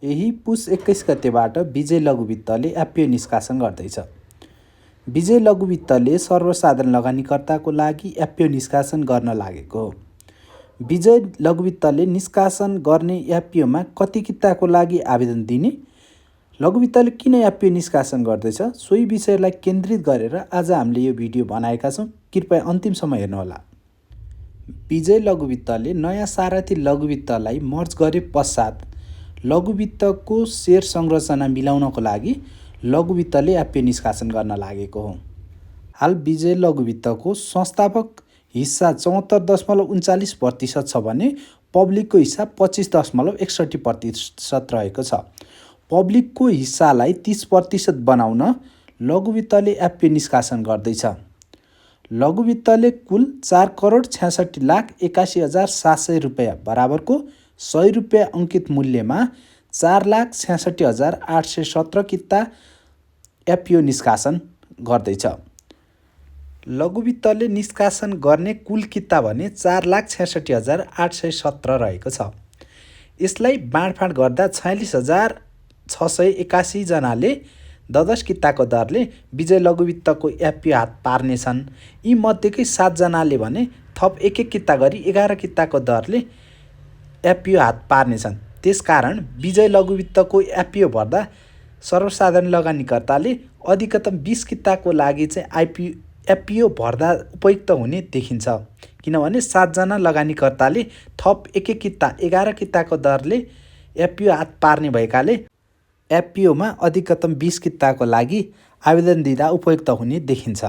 यही पुस 21 गतेबाट विजय लघु वित्तले एफपिओ निष्कासन गर्दैछ। विजय लघु वित्तले सर्वसाधारण लगानीकर्ताको लागि एफपिओ निष्कासन गर्न लागेको हो। विजय लघु वित्तले निष्कासन गर्ने एफपिओमा कति किताको लागि आवेदन दिने, लघु वित्तले किन एफपिओ निष्कासन गर्दैछ, सोही विषयलाई केन्द्रित गरेर आज हामीले यो भिडियो बनाएका छौँ। कृपया अन्तिमसम्म हेर्नुहोला। विजय लघु वित्तले नयाँ सारथी लघु वित्तलाई मर्ज गरे पश्चात लघु वित्तको सेयर संरचना मिलाउनको लागि लघु वित्तले एफपिओ निष्कासन गर्न लागेको हो। हाल विजय लघु वित्तको संस्थापक हिस्सा 74.39% छ भने पब्लिकको हिस्सा 25.61% रहेको छ। पब्लिकको हिस्सालाई 30% बनाउन लघु वित्तले एफपिओ निष्कासन गर्दैछ। लघु वित्तले कुल 4,66,81,700 रुपियाँ बराबरको 100 रुपियाँ अङ्कित मूल्यमा 4,66,817 किता एफपिओ निष्कासन गर्दैछ। लघु वित्तले निष्कासन गर्ने कुल किता भने 4,66,817 रहेको छ। यसलाई बाँडफाँड गर्दा 46,681 जनाले 10 किताको दरले विजय लघु वित्तको एफपिओ हात पार्नेछन्। यी मध्येकै 7 जनाले भने थप 1 किता गरी 11 किताको दरले एफपिओ हात पार्नेछन्। त्यसकारण विजय लघु वित्तको एफपिओ भर्दा सर्वसाधारण लगानीकर्ताले अधिकतम 20 किताको लागि चाहिँ एफपिओ भर्दा उपयुक्त हुने देखिन्छ। किनभने 7 जना लगानीकर्ताले थप 1 किता 11 किताको दरले एफपिओ हात पार्ने भएकाले एफपिओमा अधिकतम 20 किताको लागि आवेदन दिँदा उपयुक्त हुने देखिन्छ।